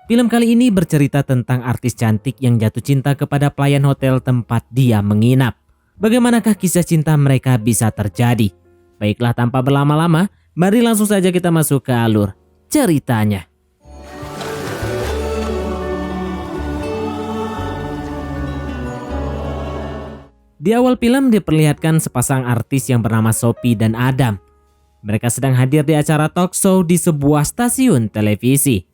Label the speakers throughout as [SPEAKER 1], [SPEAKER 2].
[SPEAKER 1] Film kali ini bercerita tentang artis cantik yang jatuh cinta kepada pelayan hotel tempat dia menginap. Bagaimanakah kisah cinta mereka bisa terjadi? Baiklah, tanpa berlama-lama, mari langsung saja kita masuk ke alur ceritanya. Di awal film diperlihatkan sepasang artis yang bernama Sophie dan Adam. Mereka sedang hadir di acara talk show di sebuah stasiun televisi.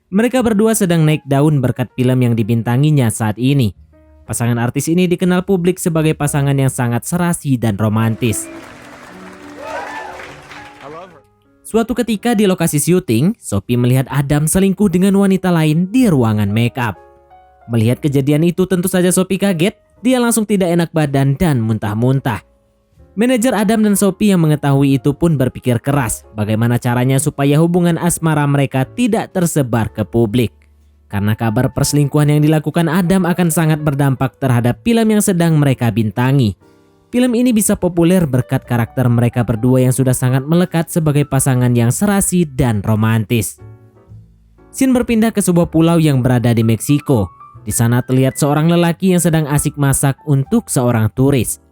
[SPEAKER 1] Mereka berdua sedang naik daun berkat film yang dibintanginya saat ini. Pasangan artis ini dikenal publik sebagai pasangan yang sangat serasi dan romantis. Suatu ketika di lokasi syuting, Sophie melihat Adam selingkuh dengan wanita lain di ruangan make up. Melihat kejadian itu tentu saja Sophie kaget, dia langsung tidak enak badan dan muntah-muntah. Manajer Adam dan Sophie yang mengetahui itu pun berpikir keras bagaimana caranya supaya hubungan asmara mereka tidak tersebar ke publik. Karena kabar perselingkuhan yang dilakukan Adam akan sangat berdampak terhadap film yang sedang mereka bintangi. Film ini bisa populer berkat karakter mereka berdua yang sudah sangat melekat sebagai pasangan yang serasi dan romantis. Scene berpindah ke sebuah pulau yang berada di Meksiko. Di sana terlihat seorang lelaki yang sedang asik masak untuk seorang turis.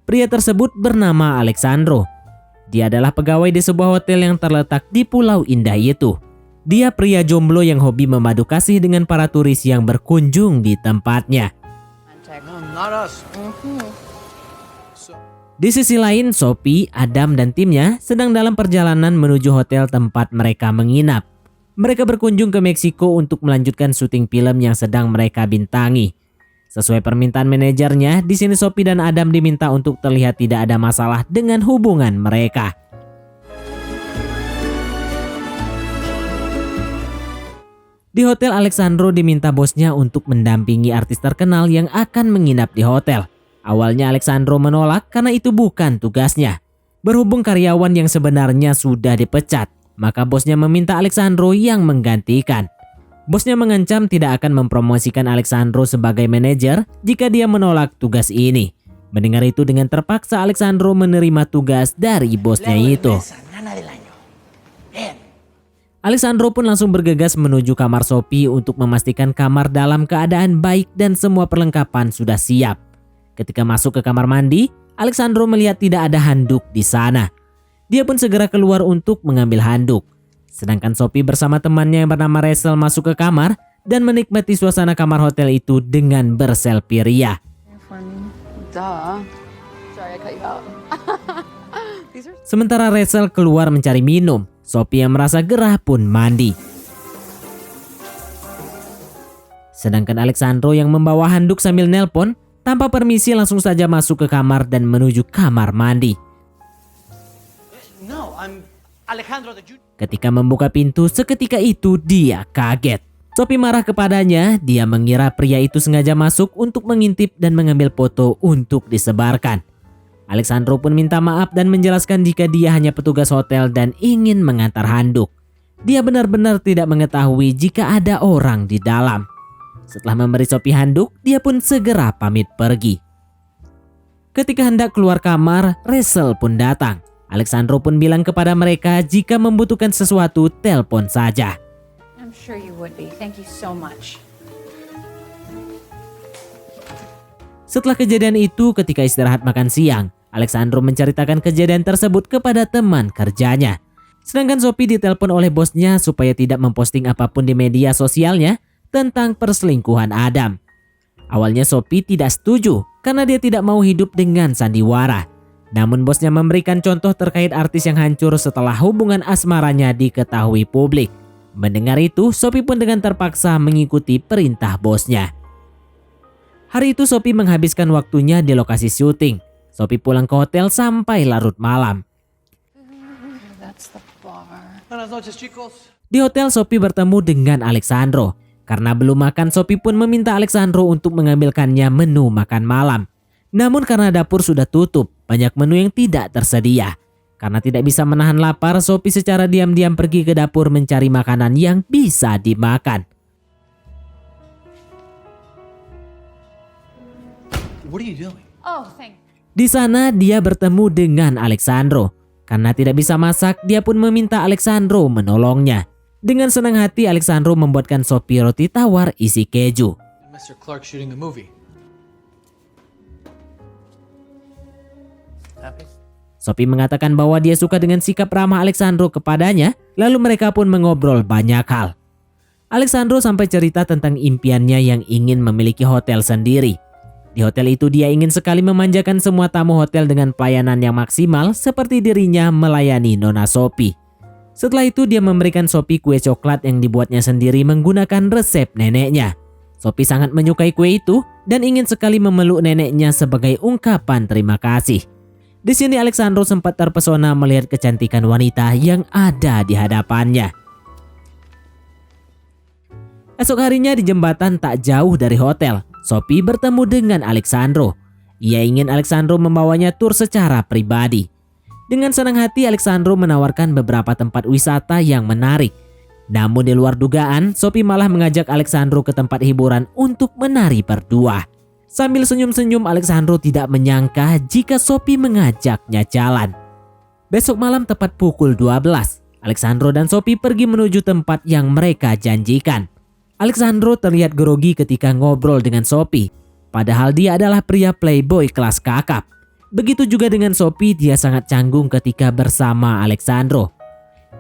[SPEAKER 1] Pria tersebut bernama Alexandro. Dia adalah pegawai di sebuah hotel yang terletak di pulau indah itu. Dia pria jomblo yang hobi memadu kasih dengan para turis yang berkunjung di tempatnya. Di sisi lain, Sophie, Adam, dan timnya sedang dalam perjalanan menuju hotel tempat mereka menginap. Mereka berkunjung ke Meksiko untuk melanjutkan syuting film yang sedang mereka bintangi. Sesuai permintaan manajernya, di sini Sophie dan Adam diminta untuk terlihat tidak ada masalah dengan hubungan mereka. Di hotel, Alexandro diminta bosnya untuk mendampingi artis terkenal yang akan menginap di hotel. Awalnya Alexandro menolak karena itu bukan tugasnya. Berhubung karyawan yang sebenarnya sudah dipecat, maka bosnya meminta Alexandro yang menggantikan. Bosnya mengancam tidak akan mempromosikan Alexandro sebagai manajer jika dia menolak tugas ini. Mendengar itu dengan terpaksa Alexandro menerima tugas dari bosnya itu. Alexandro pun langsung bergegas menuju kamar Sophie untuk memastikan kamar dalam keadaan baik dan semua perlengkapan sudah siap. Ketika masuk ke kamar mandi, Alexandro melihat tidak ada handuk di sana. Dia pun segera keluar untuk mengambil handuk. Sedangkan Sophie bersama temannya yang bernama Rachel masuk ke kamar dan menikmati suasana kamar hotel itu dengan berselfie ria. Sementara Rachel keluar mencari minum, Sophie yang merasa gerah pun mandi. Sedangkan Alexandro yang membawa handuk sambil nelpon, tanpa permisi langsung saja masuk ke kamar dan menuju kamar mandi. Ketika membuka pintu, seketika itu dia kaget. Sophie marah kepadanya, dia mengira pria itu sengaja masuk untuk mengintip dan mengambil foto untuk disebarkan. Alexandro pun minta maaf dan menjelaskan jika dia hanya petugas hotel dan ingin mengantar handuk. Dia benar-benar tidak mengetahui jika ada orang di dalam. Setelah memberi Sophie handuk, dia pun segera pamit pergi. Ketika hendak keluar kamar, Rachel pun datang. Alexandro pun bilang kepada mereka jika membutuhkan sesuatu, telepon saja.
[SPEAKER 2] I'm sure you would be. Thank you so much.
[SPEAKER 1] Setelah kejadian itu, ketika istirahat makan siang, Alexandro menceritakan kejadian tersebut kepada teman kerjanya. Sedangkan Sophie ditelepon oleh bosnya supaya tidak memposting apapun di media sosialnya tentang perselingkuhan Adam. Awalnya Sophie tidak setuju karena dia tidak mau hidup dengan sandiwara. Namun bosnya memberikan contoh terkait artis yang hancur setelah hubungan asmaranya diketahui publik. Mendengar itu, Sophie pun dengan terpaksa mengikuti perintah bosnya. Hari itu Sophie menghabiskan waktunya di lokasi syuting. Sophie pulang ke hotel sampai larut malam. Di hotel Sophie bertemu dengan Alexandro. Karena belum makan, Sophie pun meminta Alexandro untuk mengambilkannya menu makan malam. Namun karena dapur sudah tutup, banyak menu yang tidak tersedia. Karena tidak bisa menahan lapar, Sophie secara diam-diam pergi ke dapur mencari makanan yang bisa dimakan. Di sana dia bertemu dengan Alexandro. Karena tidak bisa masak, dia pun meminta Alexandro menolongnya. Dengan senang hati, Alexandro membuatkan Sophie roti tawar isi keju.
[SPEAKER 3] Mr. Clark shooting the movie. Happy?
[SPEAKER 1] Sophie mengatakan bahwa dia suka dengan sikap ramah Alexandro kepadanya, lalu mereka pun mengobrol banyak hal. Alexandro sampai cerita tentang impiannya yang ingin memiliki hotel sendiri. Di hotel itu dia ingin sekali memanjakan semua tamu hotel dengan pelayanan yang maksimal seperti dirinya melayani Nona Sophie. Setelah itu dia memberikan Sophie kue coklat yang dibuatnya sendiri menggunakan resep neneknya. Sophie sangat menyukai kue itu dan ingin sekali memeluk neneknya sebagai ungkapan terima kasih. Di sini Alexandro sempat terpesona melihat kecantikan wanita yang ada di hadapannya. Esok harinya di jembatan tak jauh dari hotel, Sophie bertemu dengan Alexandro. Ia ingin Alexandro membawanya tur secara pribadi. Dengan senang hati Alexandro menawarkan beberapa tempat wisata yang menarik. Namun di luar dugaan, Sophie malah mengajak Alexandro ke tempat hiburan untuk menari berdua. Sambil senyum-senyum, Alexandro tidak menyangka jika Sophie mengajaknya jalan. Besok malam tepat pukul 12, Alexandro dan Sophie pergi menuju tempat yang mereka janjikan. Alexandro terlihat grogi ketika ngobrol dengan Sophie, padahal dia adalah pria playboy kelas kakap. Begitu juga dengan Sophie, dia sangat canggung ketika bersama Alexandro.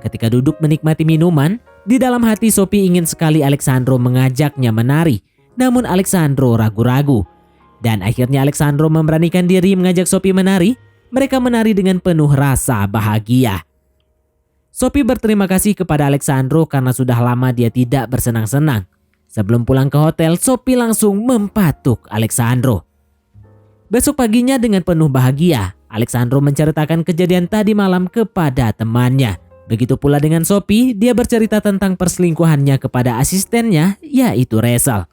[SPEAKER 1] Ketika duduk menikmati minuman, di dalam hati Sophie ingin sekali Alexandro mengajaknya menari, namun Alexandro ragu-ragu. Dan akhirnya Alexandro memberanikan diri mengajak Sophie menari. Mereka menari dengan penuh rasa bahagia. Sophie berterima kasih kepada Alexandro karena sudah lama dia tidak bersenang-senang. Sebelum pulang ke hotel, Sophie langsung mempatuk Alexandro. Besok paginya dengan penuh bahagia, Alexandro menceritakan kejadian tadi malam kepada temannya. Begitu pula dengan Sophie, dia bercerita tentang perselingkuhannya kepada asistennya, yaitu Rachel.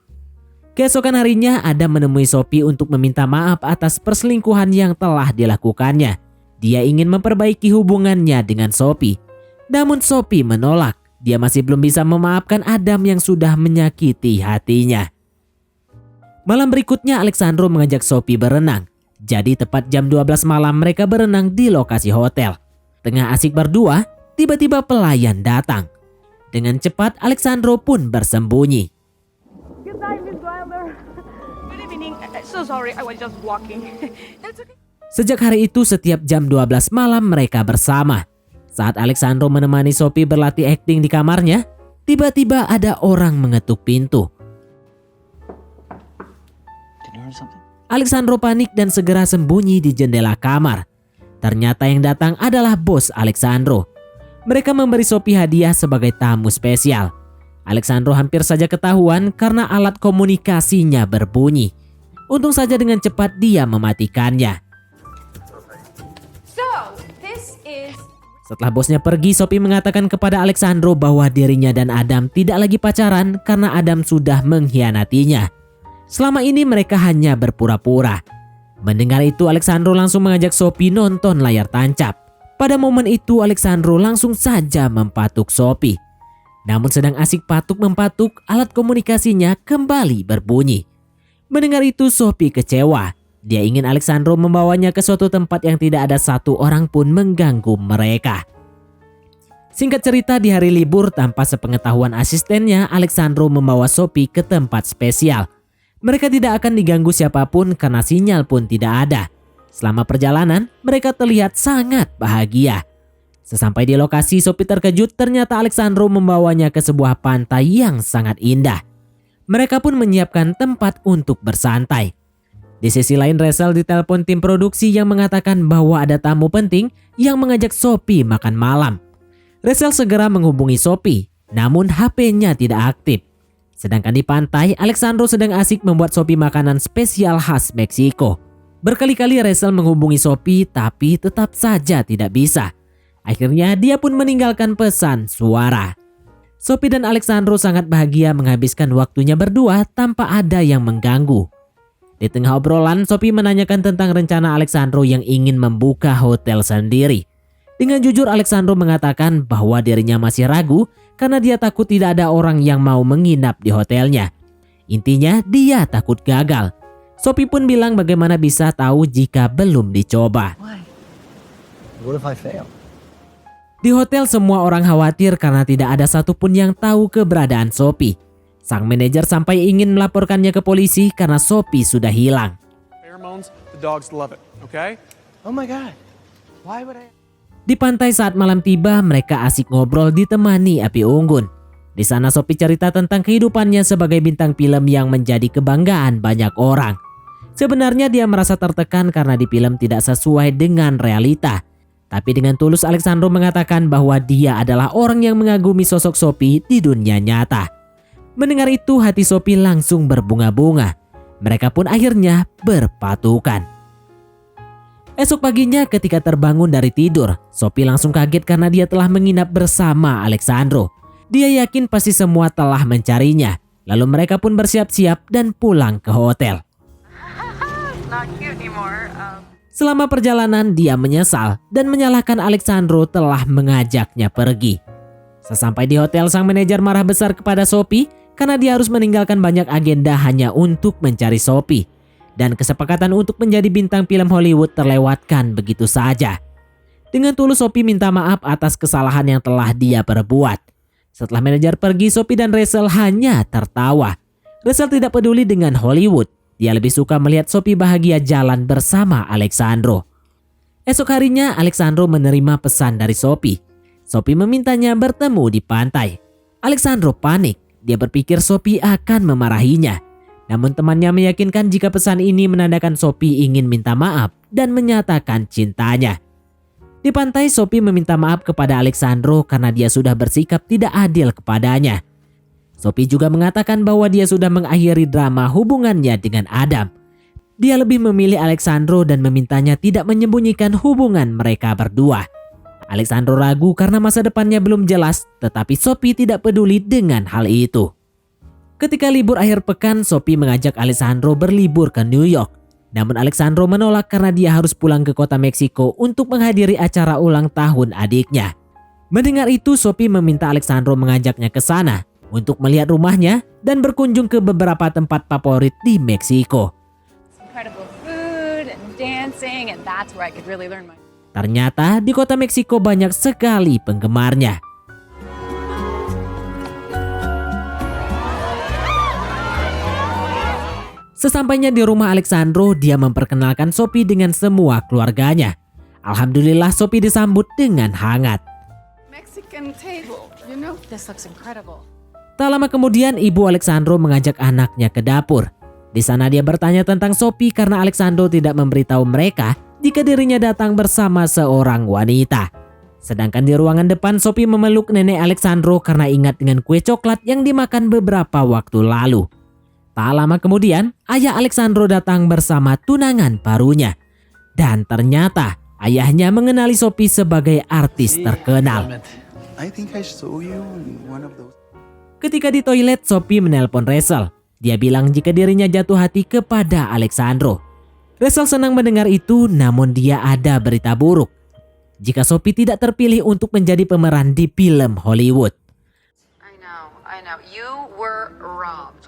[SPEAKER 1] Keesokan harinya, Adam menemui Sophie untuk meminta maaf atas perselingkuhan yang telah dilakukannya. Dia ingin memperbaiki hubungannya dengan Sophie. Namun Sophie menolak. Dia masih belum bisa memaafkan Adam yang sudah menyakiti hatinya. Malam berikutnya Alexandro mengajak Sophie berenang. Jadi tepat jam 12 malam mereka berenang di lokasi hotel. Tengah asik berdua, tiba-tiba pelayan datang. Dengan cepat Alexandro pun bersembunyi.
[SPEAKER 4] Good night, Miss Wilder. Good evening. So sorry, I was just walking. That's okay.
[SPEAKER 1] Sejak hari itu setiap jam 12 malam mereka bersama. Saat Alexandro menemani Sophie berlatih akting di kamarnya, tiba-tiba ada orang mengetuk pintu. Alexandro panik dan segera sembunyi di jendela kamar. Ternyata yang datang adalah bos Alexandro. Mereka memberi Sophie hadiah sebagai tamu spesial. Alexandro hampir saja ketahuan karena alat komunikasinya berbunyi. Untung saja dengan cepat dia mematikannya. Setelah bosnya pergi, Sophie mengatakan kepada Alexandro bahwa dirinya dan Adam tidak lagi pacaran karena Adam sudah mengkhianatinya. Selama ini mereka hanya berpura-pura. Mendengar itu, Alexandro langsung mengajak Sophie nonton layar tancap. Pada momen itu, Alexandro langsung saja mempatuk Sophie. Namun sedang asik patuk-mempatuk, alat komunikasinya kembali berbunyi. Mendengar itu, Sophie kecewa. Dia ingin Alexandro membawanya ke suatu tempat yang tidak ada satu orang pun mengganggu mereka. Singkat cerita, di hari libur tanpa sepengetahuan asistennya, Alexandro membawa Sophie ke tempat spesial. Mereka tidak akan diganggu siapapun karena sinyal pun tidak ada. Selama perjalanan, mereka terlihat sangat bahagia. Sesampai di lokasi, Sophie terkejut ternyata Alexandro membawanya ke sebuah pantai yang sangat indah. Mereka pun menyiapkan tempat untuk bersantai. Di sisi lain, Rachel ditelepon tim produksi yang mengatakan bahwa ada tamu penting yang mengajak Sophie makan malam. Rachel segera menghubungi Sophie, namun HP-nya tidak aktif. Sedangkan di pantai, Alexandro sedang asik membuat Sophie makanan spesial khas Meksiko. Berkali-kali Rachel menghubungi Sophie, tapi tetap saja tidak bisa. Akhirnya dia pun meninggalkan pesan suara. Sophie dan Alexandro sangat bahagia menghabiskan waktunya berdua tanpa ada yang mengganggu. Di tengah obrolan, Sophie menanyakan tentang rencana Alexandro yang ingin membuka hotel sendiri. Dengan jujur, Alexandro mengatakan bahwa dirinya masih ragu karena dia takut tidak ada orang yang mau menginap di hotelnya. Intinya, dia takut gagal. Sophie pun bilang bagaimana bisa tahu jika belum dicoba.
[SPEAKER 3] Why? What if I fail?
[SPEAKER 1] Di hotel semua orang khawatir karena tidak ada satupun yang tahu keberadaan Sophie. Sang manajer sampai ingin melaporkannya ke polisi karena Sophie sudah hilang.
[SPEAKER 5] Pheromones, the dogs love it, okay? Oh my god. Why would I...
[SPEAKER 1] Di pantai saat malam tiba, mereka asik ngobrol ditemani api unggun. Di sana Sophie cerita tentang kehidupannya sebagai bintang film yang menjadi kebanggaan banyak orang. Sebenarnya dia merasa tertekan karena di film tidak sesuai dengan realita. Tapi dengan tulus Alexandro mengatakan bahwa dia adalah orang yang mengagumi sosok Sophie di dunia nyata. Mendengar itu hati Sophie langsung berbunga-bunga. Mereka pun akhirnya berpatukan. Esok paginya ketika terbangun dari tidur, Sophie langsung kaget karena dia telah menginap bersama Alexandro. Dia yakin pasti semua telah mencarinya. Lalu mereka pun bersiap-siap dan pulang ke hotel.
[SPEAKER 4] Not cute anymore.
[SPEAKER 1] Selama perjalanan dia menyesal dan menyalahkan Alexandro telah mengajaknya pergi. Sesampai di hotel sang manajer marah besar kepada Sophie karena dia harus meninggalkan banyak agenda hanya untuk mencari Sophie. Dan kesepakatan untuk menjadi bintang film Hollywood terlewatkan begitu saja. Dengan tulus Sophie minta maaf atas kesalahan yang telah dia perbuat. Setelah manajer pergi, Sophie dan Rachel hanya tertawa. Rachel tidak peduli dengan Hollywood. Dia lebih suka melihat Sophie bahagia jalan bersama Alexandro. Esok harinya Alexandro menerima pesan dari Sophie. Sophie memintanya bertemu di pantai. Alexandro panik. Dia berpikir Sophie akan memarahinya. Namun temannya meyakinkan jika pesan ini menandakan Sophie ingin minta maaf dan menyatakan cintanya. Di pantai Sophie meminta maaf kepada Alexandro karena dia sudah bersikap tidak adil kepadanya. Sophie juga mengatakan bahwa dia sudah mengakhiri drama hubungannya dengan Adam. Dia lebih memilih Alexandro dan memintanya tidak menyembunyikan hubungan mereka berdua. Alexandro ragu karena masa depannya belum jelas, tetapi Sophie tidak peduli dengan hal itu. Ketika libur akhir pekan, Sophie mengajak Alexandro berlibur ke New York. Namun Alexandro menolak karena dia harus pulang ke kota Meksiko untuk menghadiri acara ulang tahun adiknya. Mendengar itu, Sophie meminta Alexandro mengajaknya ke sana untuk melihat rumahnya dan berkunjung ke beberapa tempat favorit di Meksiko.
[SPEAKER 2] Incredible food and dancing, and that's where I could really learn my...
[SPEAKER 1] Ternyata di kota Meksiko banyak sekali penggemarnya. Sesampainya di rumah Alexandro, dia memperkenalkan Sophie dengan semua keluarganya. Alhamdulillah Sophie disambut dengan hangat.
[SPEAKER 2] Mexican table, you know? This looks incredible.
[SPEAKER 1] Tak lama kemudian, ibu Alexandro mengajak anaknya ke dapur. Di sana dia bertanya tentang Sophie karena Alexandro tidak memberitahu mereka jika dirinya datang bersama seorang wanita. Sedangkan di ruangan depan, Sophie memeluk nenek Alexandro karena ingat dengan kue coklat yang dimakan beberapa waktu lalu. Tak lama kemudian, ayah Alexandro datang bersama tunangan barunya. Dan ternyata ayahnya mengenali Sophie sebagai artis terkenal.
[SPEAKER 6] I think I saw you in one of those.
[SPEAKER 1] Ketika di toilet, Sophie menelpon Rachel. Dia bilang jika dirinya jatuh hati kepada Alexandro. Rachel senang mendengar itu, namun dia ada berita buruk. Jika Sophie tidak terpilih untuk menjadi pemeran di film Hollywood.
[SPEAKER 2] I know. You were robbed.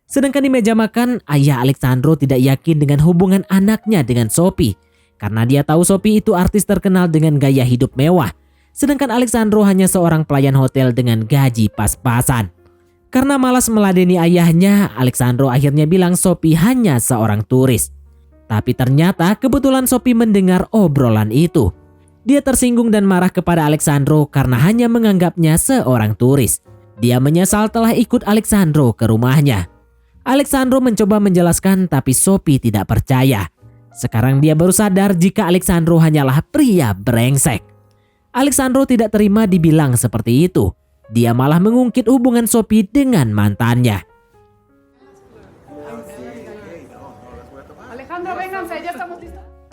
[SPEAKER 1] Sedangkan di meja makan, ayah Alexandro tidak yakin dengan hubungan anaknya dengan Sophie. Karena dia tahu Sophie itu artis terkenal dengan gaya hidup mewah. Sedangkan Alexandro hanya seorang pelayan hotel dengan gaji pas-pasan. Karena malas meladeni ayahnya, Alexandro akhirnya bilang Sophie hanya seorang turis. Tapi ternyata kebetulan Sophie mendengar obrolan itu. Dia tersinggung dan marah kepada Alexandro karena hanya menganggapnya seorang turis. Dia menyesal telah ikut Alexandro ke rumahnya. Alexandro mencoba menjelaskan tapi Sophie tidak percaya. Sekarang dia baru sadar jika Alexandro hanyalah pria brengsek. Alexandro tidak terima dibilang seperti itu. Dia malah mengungkit hubungan Sophie dengan mantannya.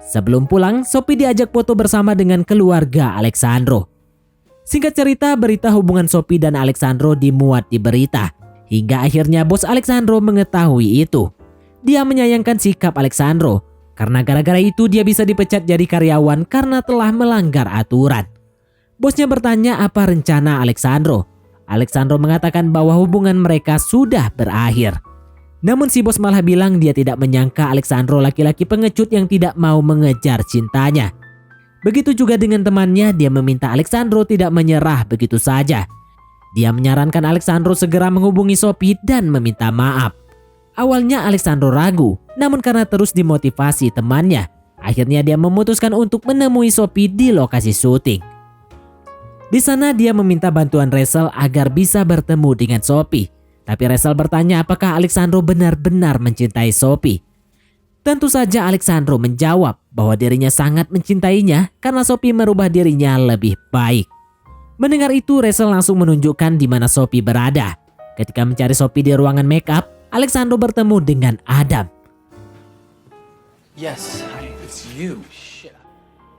[SPEAKER 1] Sebelum pulang, Sophie diajak foto bersama dengan keluarga Alexandro. Singkat cerita, berita hubungan Sophie dan Alexandro dimuat di berita. Hingga akhirnya bos Alexandro mengetahui itu. Dia menyayangkan sikap Alexandro. Karena gara-gara itu dia bisa dipecat jadi karyawan karena telah melanggar aturan. Bosnya bertanya apa rencana Alexandro. Alexandro mengatakan bahwa hubungan mereka sudah berakhir. Namun si bos malah bilang dia tidak menyangka Alexandro laki-laki pengecut yang tidak mau mengejar cintanya. Begitu juga dengan temannya, dia meminta Alexandro tidak menyerah begitu saja. Dia menyarankan Alexandro segera menghubungi Sophie dan meminta maaf. Awalnya Alexandro ragu, namun karena terus dimotivasi temannya, akhirnya dia memutuskan untuk menemui Sophie di lokasi syuting. Di sana dia meminta bantuan Rachel agar bisa bertemu dengan Sophie. Tapi Rachel bertanya apakah Alexandro benar-benar mencintai Sophie. Tentu saja Alexandro menjawab bahwa dirinya sangat mencintainya karena Sophie merubah dirinya lebih baik. Mendengar itu, Rachel langsung menunjukkan di mana Sophie berada. Ketika mencari Sophie di ruangan makeup, Alexandro bertemu dengan Adam.
[SPEAKER 3] Yes, hi, it's you. Shit.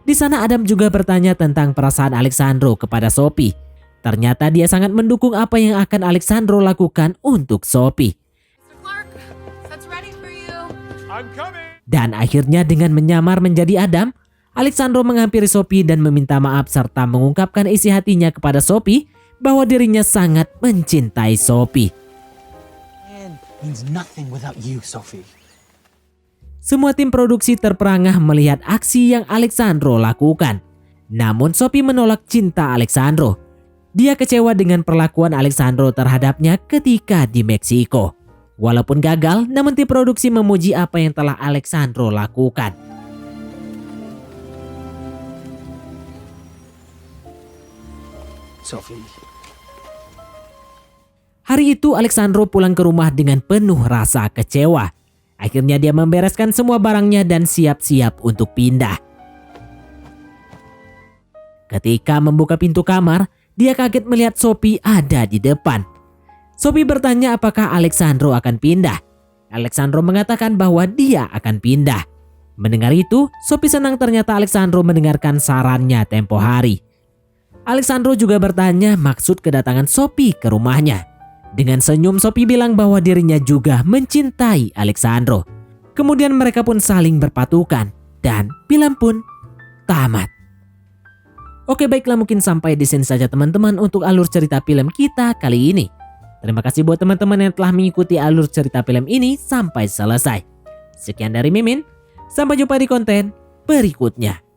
[SPEAKER 1] Di sana Adam juga bertanya tentang perasaan Alexandro kepada Sophie. Ternyata dia sangat mendukung apa yang akan Alexandro lakukan untuk Sophie.
[SPEAKER 2] Mr. Clark, that's ready for you.
[SPEAKER 5] I'm coming.
[SPEAKER 1] Dan akhirnya dengan menyamar menjadi Adam, Alexandro menghampiri Sophie dan meminta maaf serta mengungkapkan isi hatinya kepada Sophie bahwa dirinya sangat mencintai Sophie.
[SPEAKER 3] Man means nothing without you, Sophie.
[SPEAKER 1] Semua tim produksi terperangah melihat aksi yang Alexandro lakukan. Namun Sophie menolak cinta Alexandro. Dia kecewa dengan perlakuan Alexandro terhadapnya ketika di Meksiko. Walaupun gagal, namun tim produksi memuji apa yang telah Alexandro lakukan.
[SPEAKER 3] Sophie.
[SPEAKER 1] Hari itu Alexandro pulang ke rumah dengan penuh rasa kecewa. Akhirnya dia membereskan semua barangnya dan siap-siap untuk pindah. Ketika membuka pintu kamar, dia kaget melihat Sophie ada di depan. Sophie bertanya apakah Alexandro akan pindah. Alexandro mengatakan bahwa dia akan pindah. Mendengar itu, Sophie senang ternyata Alexandro mendengarkan sarannya tempo hari. Alexandro juga bertanya maksud kedatangan Sophie ke rumahnya. Dengan senyum Sophie bilang bahwa dirinya juga mencintai Alexandro. Kemudian mereka pun saling berpatukan dan film pun tamat. Oke, baiklah, mungkin sampai di sini saja teman-teman untuk alur cerita film kita kali ini. Terima kasih buat teman-teman yang telah mengikuti alur cerita film ini sampai selesai. Sekian dari Mimin, sampai jumpa di konten berikutnya.